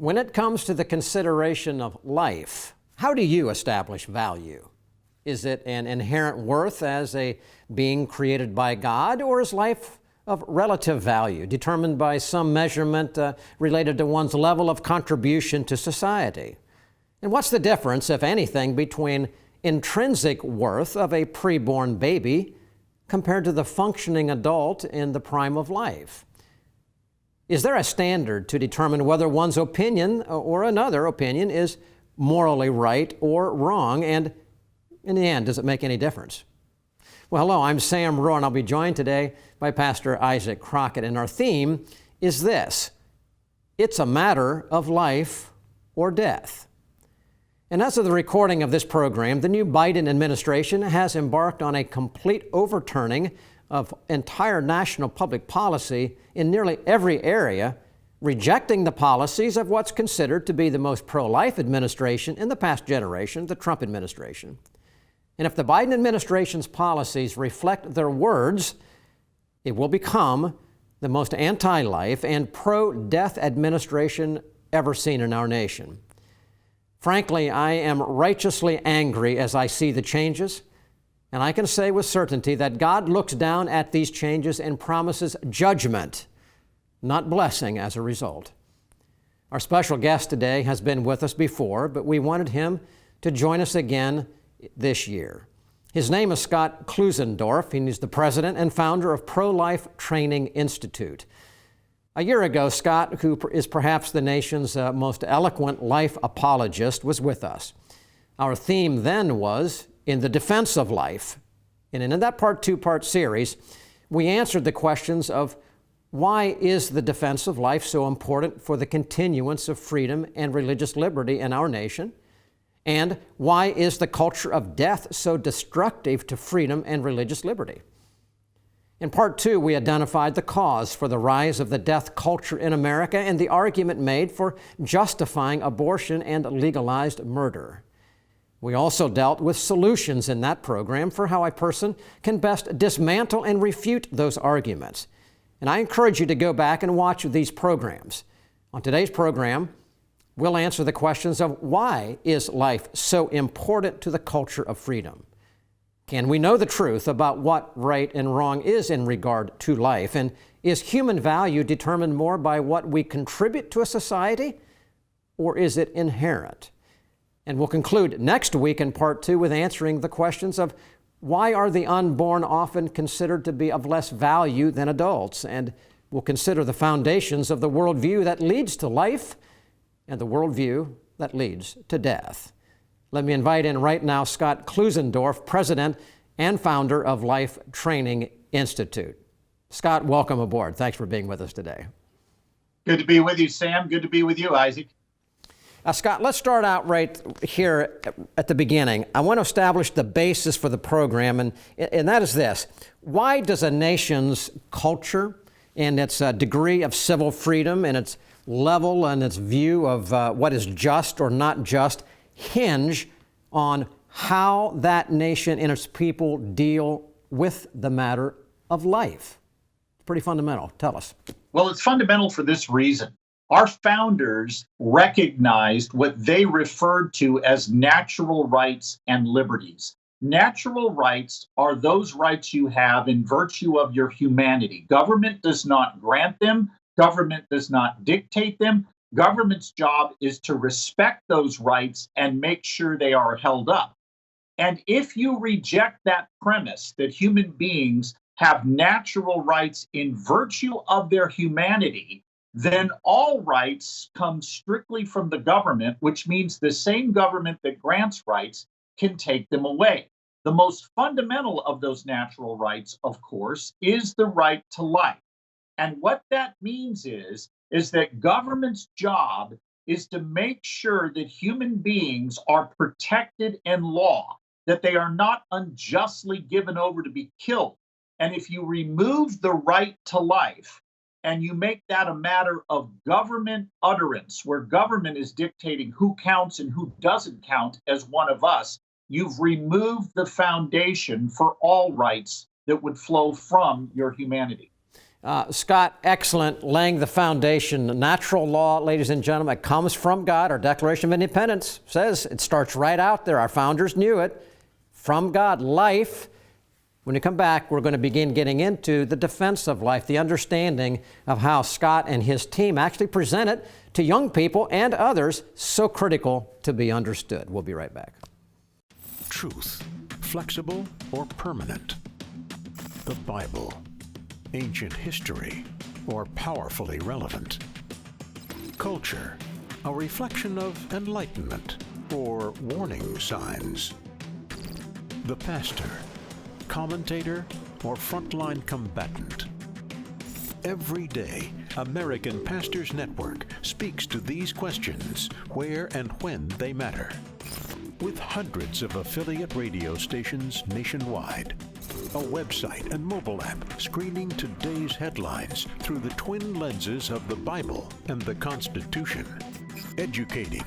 When it comes to the consideration of life, how do you establish value? Is it an inherent worth as a being created by God, or is life of relative value, determined by some measurement related to one's level of contribution to society? And what's the difference, if anything, between intrinsic worth of a preborn baby compared to the functioning adult in the prime of life? Is there a standard to determine whether one's opinion or another opinion is morally right or wrong? And in the end, does it make any difference? Well, hello, I'm Sam Rohrer, and I'll be joined today by Pastor Isaac Crockett. And our theme is this: it's a matter of life or death. And as of the recording of this program, the new Biden administration has embarked on a complete overturning of entire national public policy in nearly every area, rejecting the policies of what's considered to be the most pro-life administration in the past generation, the Trump administration. And if the Biden administration's policies reflect their words, it will become the most anti-life and pro-death administration ever seen in our nation. Frankly, I am righteously angry as I see the changes, and I can say with certainty that God looks down at these changes and promises judgment, not blessing as a result. Our special guest today has been with us before, but we wanted him to join us again this year. His name is Scott Klusendorf, and he's the president and founder of Pro-Life Training Institute. A year ago, Scott, who is perhaps the nation's most eloquent life apologist, was with us. Our theme then was In the Defense of Life. And in that two-part series, we answered the questions of why is the defense of life so important for the continuance of freedom and religious liberty in our nation? And why is the culture of death so destructive to freedom and religious liberty? In part two, we identified the cause for the rise of the death culture in America and the argument made for justifying abortion and legalized murder. We also dealt with solutions in that program for how a person can best dismantle and refute those arguments. And I encourage you to go back and watch these programs. On today's program, we'll answer the questions of why is life so important to the culture of freedom? Can we know the truth about what right and wrong is in regard to life? And is human value determined more by what we contribute to a society, or is it inherent? And we'll conclude next week in part two with answering the questions of why are the unborn often considered to be of less value than adults? And we'll consider the foundations of the worldview that leads to life and the worldview that leads to death. Let me invite in right now Scott Klusendorf, president and founder of Life Training Institute. Scott, welcome aboard. Thanks for being with us today. Good to be with you, Sam. Good to be with you, Isaac. Scott, let's start out right here at the beginning. I want to establish the basis for the program, and that is this. Why does a nation's culture and its degree of civil freedom and its level and its view of what is just or not just hinge on how that nation and its people deal with the matter of life? It's pretty fundamental. Tell us. Well, it's fundamental for this reason. Our founders recognized what they referred to as natural rights and liberties. Natural rights are those rights you have in virtue of your humanity. Government does not grant them. Government does not dictate them. Government's job is to respect those rights and make sure they are held up. And if you reject that premise that human beings have natural rights in virtue of their humanity, then all rights come strictly from the government, which means the same government that grants rights can take them away. The most fundamental of those natural rights, of course, is the right to life. And what that means is that government's job is to make sure that human beings are protected in law, that they are not unjustly given over to be killed. And if you remove the right to life, and you make that a matter of government utterance, where government is dictating who counts and who doesn't count as one of us, you've removed the foundation for all rights that would flow from your humanity. Scott, excellent, laying the foundation. Natural law, ladies and gentlemen, it comes from God. Our Declaration of Independence says it starts right out there. Our founders knew it. From God, life. When we come back, we're going to begin getting into the defense of life, the understanding of how Scott and his team actually present it to young people and others, so critical to be understood. We'll be right back. Truth, flexible or permanent? The Bible, ancient history, or powerfully relevant? Culture, a reflection of enlightenment or warning signs? The pastor, commentator, or frontline combatant? Every day, American Pastors Network speaks to these questions where and when they matter. With hundreds of affiliate radio stations nationwide, a website and mobile app screening today's headlines through the twin lenses of the Bible and the Constitution, educating,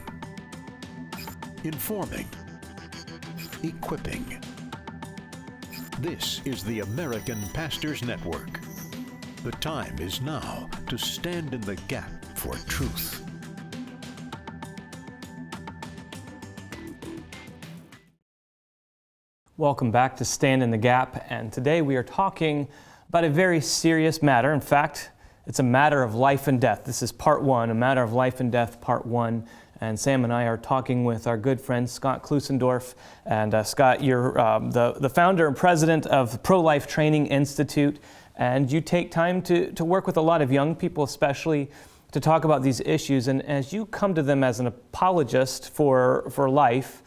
informing, equipping. This is the American Pastors Network. The time is now to stand in the gap for truth. Welcome back to Stand in the Gap, and today we are talking about a very serious matter. In fact, it's a matter of life and death. This is part one, a matter of life and death, part one. And Sam and I are talking with our good friend Scott Klusendorf. And Scott, you're the founder and president of the Pro-Life Training Institute, and you take time to work with a lot of young people, especially to talk about these issues. And as you come to them as an apologist for life,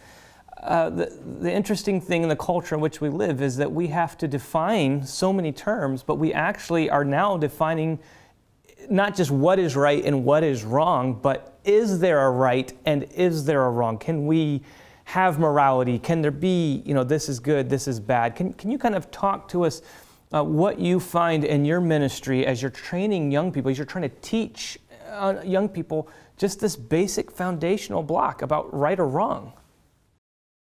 the interesting thing in the culture in which we live is that we have to define so many terms, but we actually are now defining not just what is right and what is wrong, but is there a right and is there a wrong? Can we have morality? Can there be, this is good, this is bad? Can you kind of talk to us what you find in your ministry as you're training young people, as you're trying to teach young people just this basic foundational block about right or wrong?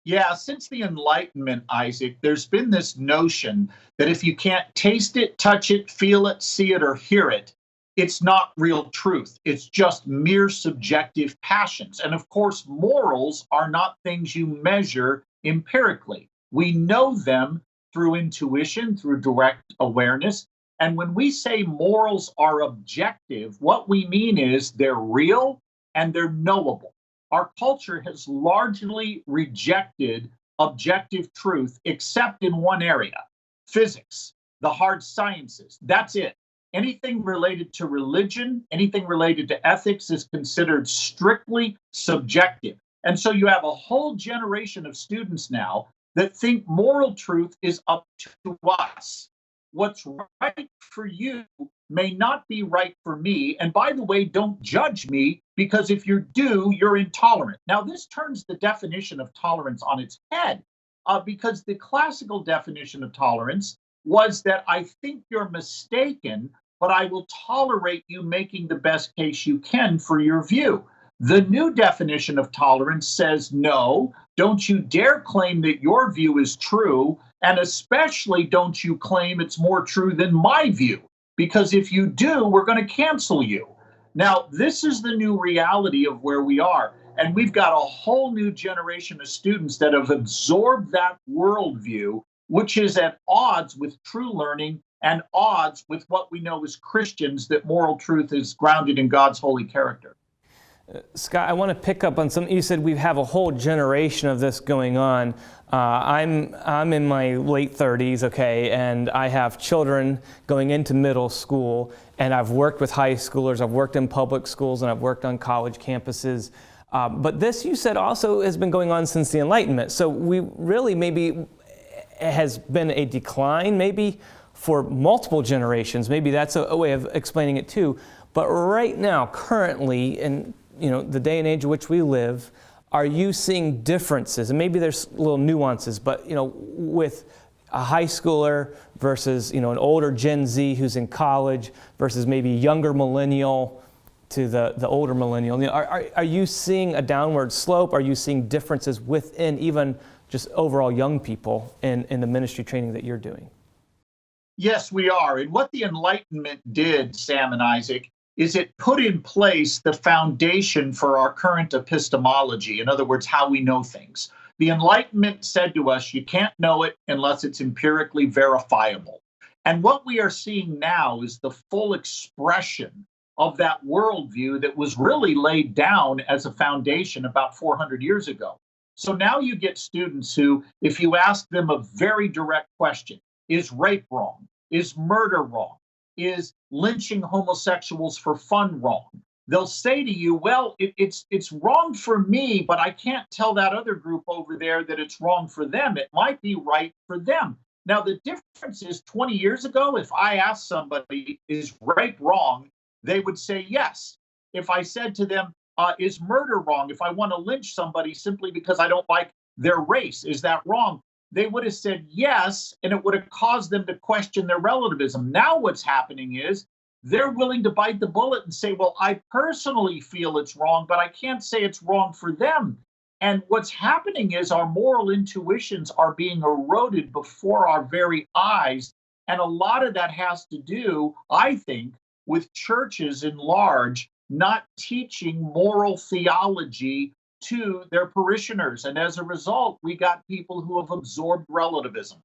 Yeah, since the Enlightenment, Isaac, there's been this notion that if you can't taste it, touch it, feel it, see it, or hear it, it's not real truth. It's just mere subjective passions. And of course, morals are not things you measure empirically. We know them through intuition, through direct awareness. And when we say morals are objective, what we mean is they're real and they're knowable. Our culture has largely rejected objective truth, except in one area, physics, the hard sciences. That's it. Anything related to religion, anything related to ethics is considered strictly subjective. And so you have a whole generation of students now that think moral truth is up to us. What's right for you may not be right for me. And by the way, don't judge me, because if you do, you're intolerant. Now, this turns the definition of tolerance on its head, because the classical definition of tolerance was that I think you're mistaken, but I will tolerate you making the best case you can for your view. The new definition of tolerance says, no, don't you dare claim that your view is true, and especially don't you claim it's more true than my view, because if you do, we're going to cancel you. Now, this is the new reality of where we are, and we've got a whole new generation of students that have absorbed that worldview, which is at odds with true learning and odds with what we know as Christians, that moral truth is grounded in God's holy character. Scott, I want to pick up on something you said. We have a whole generation of this going on. I'm in my late 30s, okay, and I have children going into middle school, and I've worked with high schoolers, I've worked in public schools, and I've worked on college campuses. But this, you said, also has been going on since the Enlightenment. So we really maybe has been a decline, maybe for multiple generations. Maybe that's a way of explaining it too. But right now, currently, in the day and age in which we live, are you seeing differences? And maybe there's little nuances, but with a high schooler versus an older Gen Z who's in college versus maybe younger millennial to the older millennial, are you seeing a downward slope? Are you seeing differences within even just overall young people in the ministry training that you're doing? Yes, we are. And what the Enlightenment did, Sam and Isaac, is it put in place the foundation for our current epistemology. In other words, how we know things. The Enlightenment said to us, you can't know it unless it's empirically verifiable. And what we are seeing now is the full expression of that worldview that was really laid down as a foundation about 400 years ago. So now you get students who, if you ask them a very direct question, is rape wrong? Is murder wrong? Is lynching homosexuals for fun wrong? They'll say to you, well, it's wrong for me, but I can't tell that other group over there that it's wrong for them. It might be right for them. Now, the difference is 20 years ago, if I asked somebody, is rape wrong? They would say yes. If I said to them, is murder wrong? If I want to lynch somebody simply because I don't like their race, is that wrong? They would have said yes, and it would have caused them to question their relativism. Now what's happening is they're willing to bite the bullet and say, well, I personally feel it's wrong, but I can't say it's wrong for them. And what's happening is our moral intuitions are being eroded before our very eyes. And a lot of that has to do, I think, with churches in large not teaching moral theology to their parishioners. And as a result, we got people who have absorbed relativism.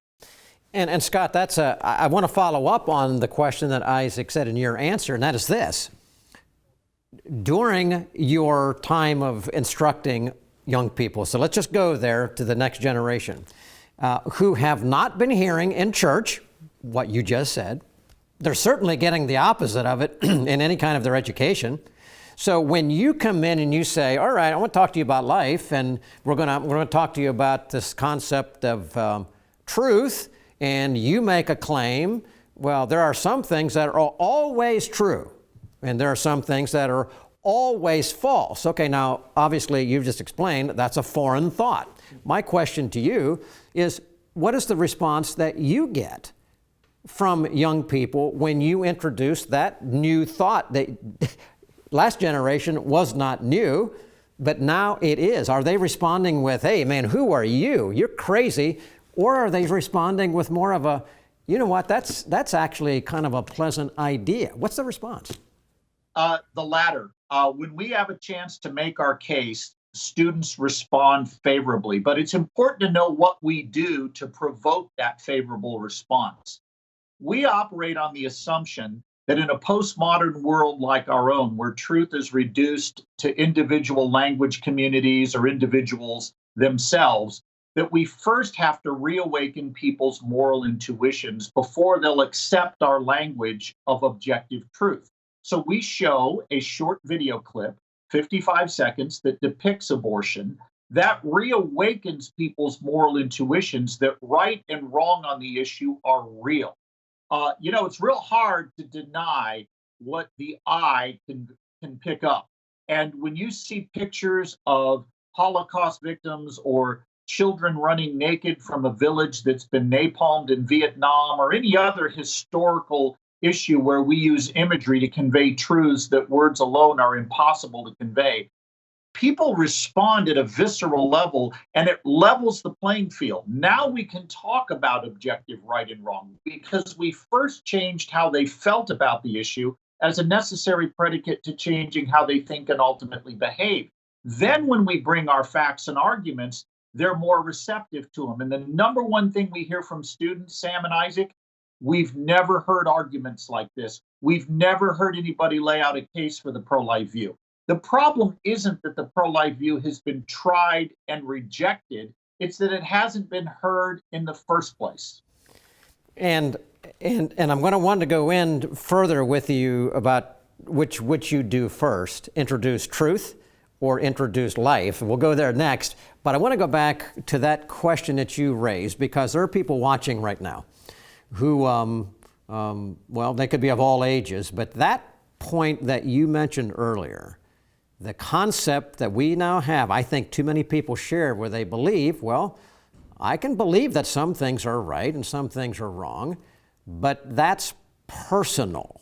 And Scott, I want to follow up on the question that Isaac said in your answer, and that is this. During your time of instructing young people, so let's just go there to the next generation, who have not been hearing in church what you just said, they're certainly getting the opposite of it in any kind of their education. So when you come in and you say, all right, I want to talk to you about life, and we're going to talk to you about this concept of truth, and you make a claim, well, there are some things that are always true, and there are some things that are always false. Okay, now, obviously, you've just explained that's a foreign thought. My question to you is, what is the response that you get from young people when you introduce that new thought that last generation was not new, but now it is? Are they responding with, hey, man, who are you? You're crazy. Or are they responding with more of a, you know what, that's actually kind of a pleasant idea? What's the response? The latter. When we have a chance to make our case, students respond favorably. But it's important to know what we do to provoke that favorable response. We operate on the assumption that in a postmodern world like our own, where truth is reduced to individual language communities or individuals themselves, that we first have to reawaken people's moral intuitions before they'll accept our language of objective truth. So we show a short video clip, 55 seconds, that depicts abortion. That reawakens people's moral intuitions that right and wrong on the issue are real. It's real hard to deny what the eye can pick up. And when you see pictures of Holocaust victims or children running naked from a village that's been napalmed in Vietnam or any other historical issue where we use imagery to convey truths that words alone are impossible to convey, people respond at a visceral level, and it levels the playing field. Now we can talk about objective right and wrong because we first changed how they felt about the issue as a necessary predicate to changing how they think and ultimately behave. Then when we bring our facts and arguments, they're more receptive to them. And the number one thing we hear from students, Sam and Isaac, we've never heard arguments like this. We've never heard anybody lay out a case for the pro-life view. The problem isn't that the pro-life view has been tried and rejected. It's that it hasn't been heard in the first place. And I'm going to want to go in further with you about which you do first, introduce truth or introduce life. We'll go there next. But I want to go back to that question that you raised, because there are people watching right now who, they could be of all ages, but that point that you mentioned earlier, the concept that we now have, I think too many people share, where they believe, well, I can believe that some things are right and some things are wrong, but that's personal.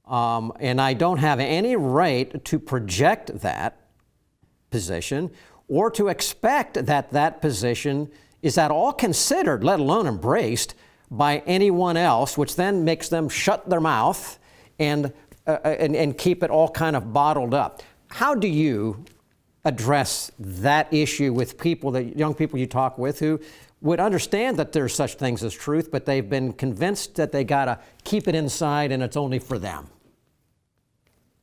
And I don't have any right to project that position or to expect that that position is at all considered, let alone embraced, by anyone else, which then makes them shut their mouth and keep it all kind of bottled up. How do you address that issue with people, that young people you talk with, who would understand that there's such things as truth, but they've been convinced that they got to keep it inside and it's only for them?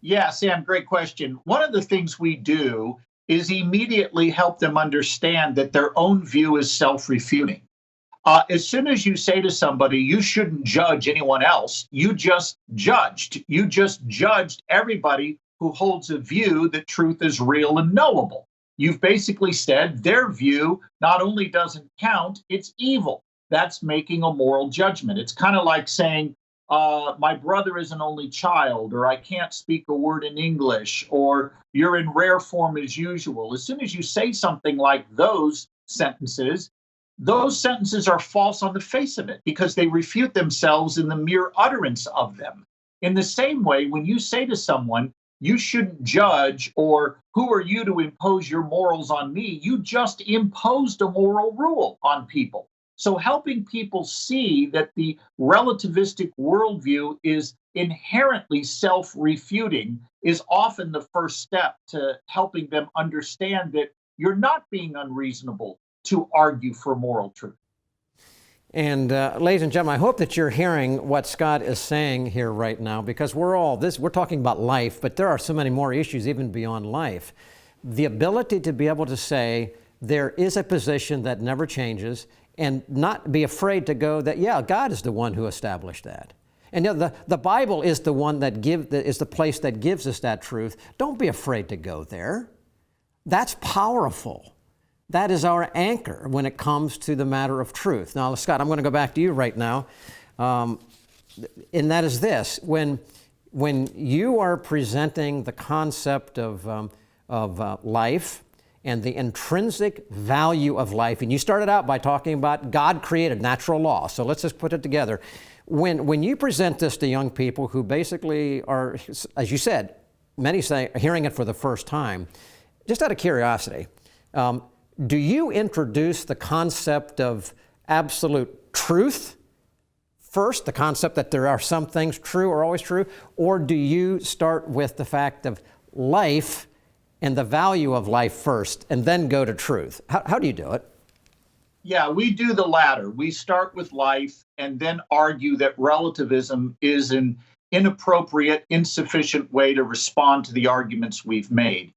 Yeah, Sam, great question. One of the things we do is immediately help them understand that their own view is self-refuting. As soon as you say to somebody, you shouldn't judge anyone else, you just judged. You just judged everybody who holds a view that truth is real and knowable. You've basically said their view not only doesn't count, it's evil. That's making a moral judgment. It's kind of like saying, my brother is an only child, or I can't speak a word in English, or you're in rare form as usual. As soon as you say something like those sentences are false on the face of it because they refute themselves in the mere utterance of them. In the same way, when you say to someone, you shouldn't judge, or who are you to impose your morals on me? You just imposed a moral rule on people. So helping people see that the relativistic worldview is inherently self-refuting is often the first step to helping them understand that you're not being unreasonable to argue for moral truth. And ladies and gentlemen, I hope that you're hearing what Scott is saying here right now, because we're talking about life, but there are so many more issues even beyond life. The ability to be able to say there is a position that never changes and not be afraid to go that, yeah, God is the one who established that. And the Bible is the one that is the place that gives us that truth. Don't be afraid to go there. That's powerful. That is our anchor when it comes to the matter of truth. Now, Scott, I'm going to go back to you right now. And that is this. When you are presenting the concept of life and the intrinsic value of life, and you started out by talking about God created natural law. So let's just put it together. When you present this to young people who basically are, as you said, many say, hearing it for the first time, just out of curiosity, do you introduce the concept of absolute truth first, the concept that there are some things true or always true, or do you start with the fact of life and the value of life first and then go to truth? How do you do it? Yeah, we do the latter. We start with life and then argue that relativism is an inappropriate, insufficient way to respond to the arguments we've made.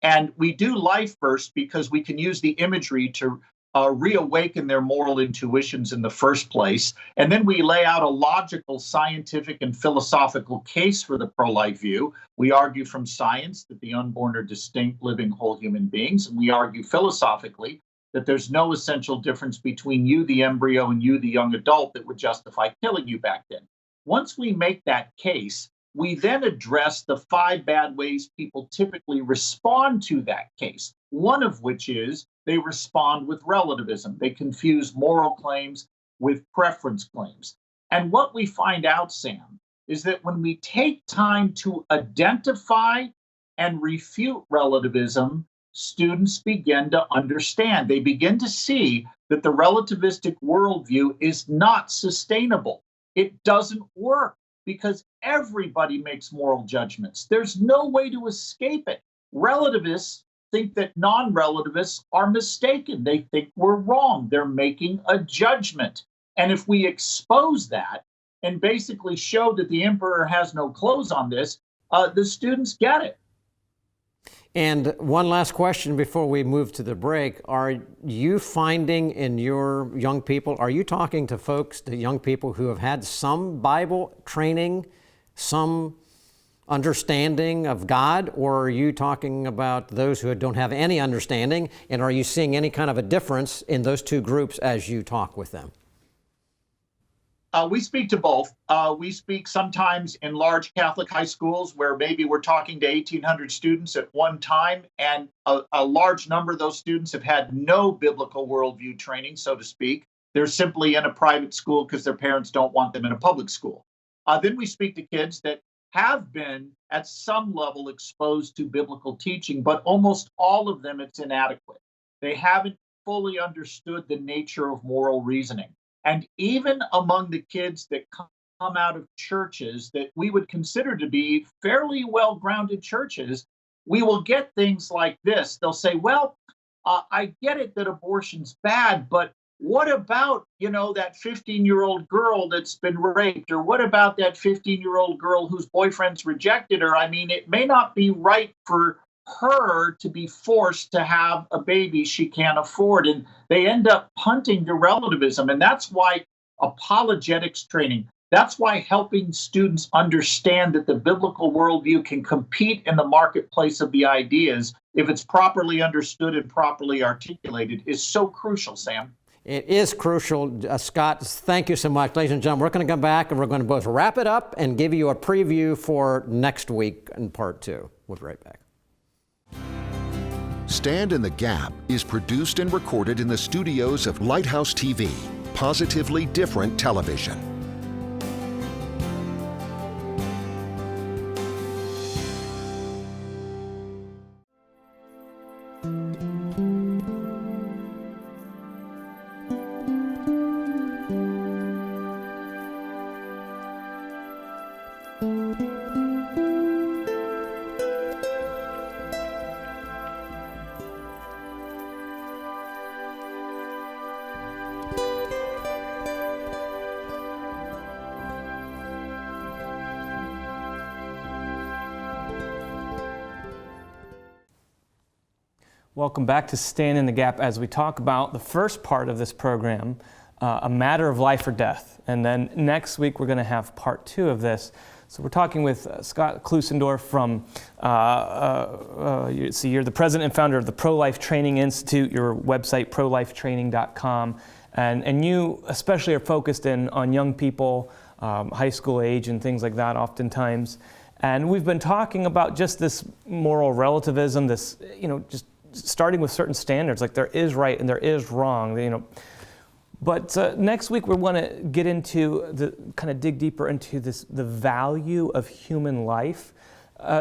And we do life first because we can use the imagery to reawaken their moral intuitions in the first place. And then we lay out a logical, scientific, and philosophical case for the pro-life view. We argue from science that the unborn are distinct, living, whole human beings. And we argue philosophically that there's no essential difference between you, the embryo, and you, the young adult, that would justify killing you back then. Once we make that case, we then address the 5 bad ways people typically respond to that case, one of which is they respond with relativism. They confuse moral claims with preference claims. And what we find out, Sam, is that when we take time to identify and refute relativism, students begin to understand. They begin to see that the relativistic worldview is not sustainable. It doesn't work, because everybody makes moral judgments. There's no way to escape it. Relativists think that non-relativists are mistaken. They think we're wrong. They're making a judgment. And if we expose that and basically show that the emperor has no clothes on this, the students get it. And one last question before we move to the break. Are you finding in your young people, are you talking to folks, to young people who have had some Bible training, some understanding of God, or are you talking about those who don't have any understanding? And are you seeing any kind of a difference in those two groups as you talk with them? We speak to both. We speak sometimes in large Catholic high schools where maybe we're talking to 1,800 students at one time, and a large number of those students have had no biblical worldview training, so to speak. They're simply in a private school because their parents don't want them in a public school. Then we speak to kids that have been at some level exposed to biblical teaching, but almost all of them, it's inadequate. They haven't fully understood the nature of moral reasoning. And even among the kids that come out of churches that we would consider to be fairly well grounded churches, we will get things like this. They'll say, well, I get it that abortion's bad, but what about, that 15-year-old girl that's been raped? Or what about that 15-year-old girl whose boyfriend's rejected her? I mean, it may not be right for her to be forced to have a baby she can't afford. And they end up punting to relativism. And that's why apologetics training, that's why helping students understand that the biblical worldview can compete in the marketplace of the ideas, if it's properly understood and properly articulated, is so crucial, Sam. It is crucial. Scott, thank you so much. Ladies and gentlemen, we're going to come back and we're going to both wrap it up and give you a preview for next week in part 2. We'll be right back. Stand in the Gap is produced and recorded in the studios of Lighthouse TV, positively different television. Welcome back to Stand in the Gap as we talk about the first part of this program, a matter of life or death. And then next week we're going to have part 2 of this. So we're talking with Scott Klusendorf from, you're the president and founder of the Pro-Life Training Institute, your website prolifetraining.com. And you especially are focused on young people, high school age and things like that oftentimes. And we've been talking about just this moral relativism, this, just starting with certain standards, like there is right and there is wrong, But next week we want to get into dig deeper into the value of human life.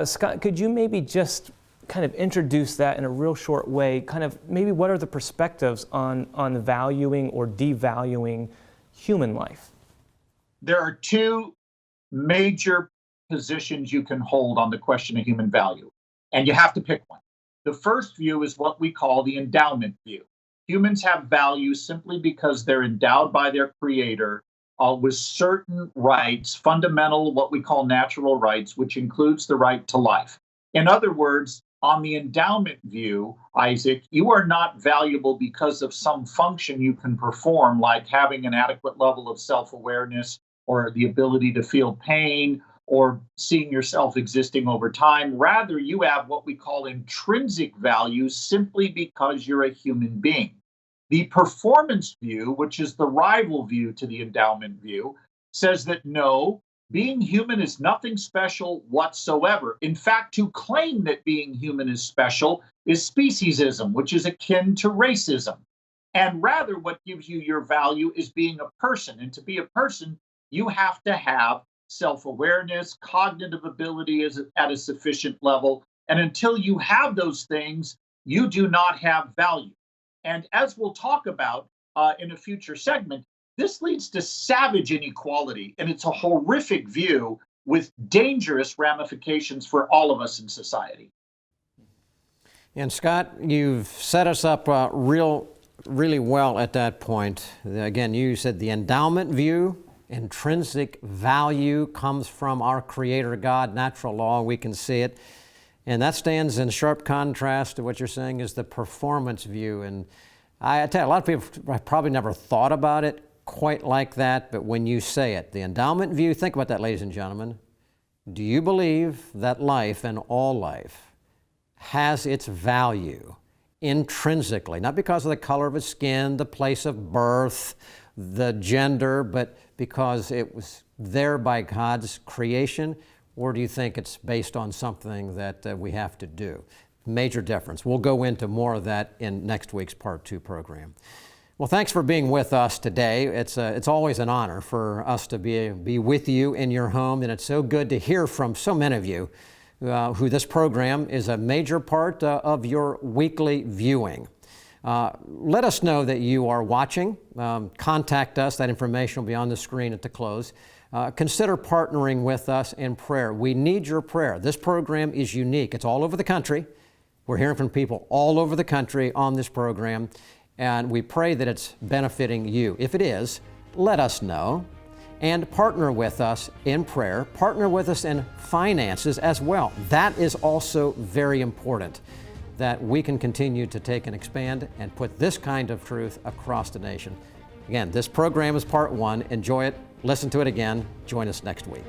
Scott, could you maybe just kind of introduce that in a real short way? Maybe what are the perspectives on valuing or devaluing human life? There are 2 major positions you can hold on the question of human value, and you have to pick one. The first view is what we call the endowment view. Humans have value simply because they're endowed by their creator with certain rights, fundamental, what we call natural rights, which includes the right to life. In other words, on the endowment view, Isaac, you are not valuable because of some function you can perform, like having an adequate level of self-awareness or the ability to feel pain or seeing yourself existing over time. Rather, you have what we call intrinsic value simply because you're a human being. The performance view, which is the rival view to the endowment view, says that no, being human is nothing special whatsoever. In fact, to claim that being human is special is speciesism, which is akin to racism. And rather, what gives you your value is being a person. And to be a person, you have to have self-awareness, cognitive ability is at a sufficient level. And until you have those things, you do not have value. And as we'll talk about in a future segment, this leads to savage inequality. And it's a horrific view with dangerous ramifications for all of us in society. And Scott, you've set us up really well at that point. Again, you said the endowment view. Intrinsic value comes from our Creator God, natural law, we can see it. And that stands in sharp contrast to what you're saying is the performance view. And I tell you, a lot of people have probably never thought about it quite like that, but when you say it, the endowment view, think about that, ladies and gentlemen. Do you believe that life and all life has its value intrinsically, not because of the color of its skin, the place of birth, the gender, but because it was there by God's creation? Or do you think it's based on something that we have to do? Major difference. We'll go into more of that in next week's Part 2 program. Well, thanks for being with us today. It's always an honor for us to be with you in your home, and it's so good to hear from so many of you who this program is a major part of your weekly viewing. Let us know that you are watching. Contact us. That information will be on the screen at the close. Consider partnering with us in prayer. We need your prayer. This program is unique. It's all over the country. We're hearing from people all over the country on this program, and we pray that it's benefiting you. If it is, let us know. And partner with us in prayer. Partner with us in finances as well. That is also very important, that we can continue to take and expand and put this kind of truth across the nation. Again, this program is part one. Enjoy it. Listen to it again. Join us next week.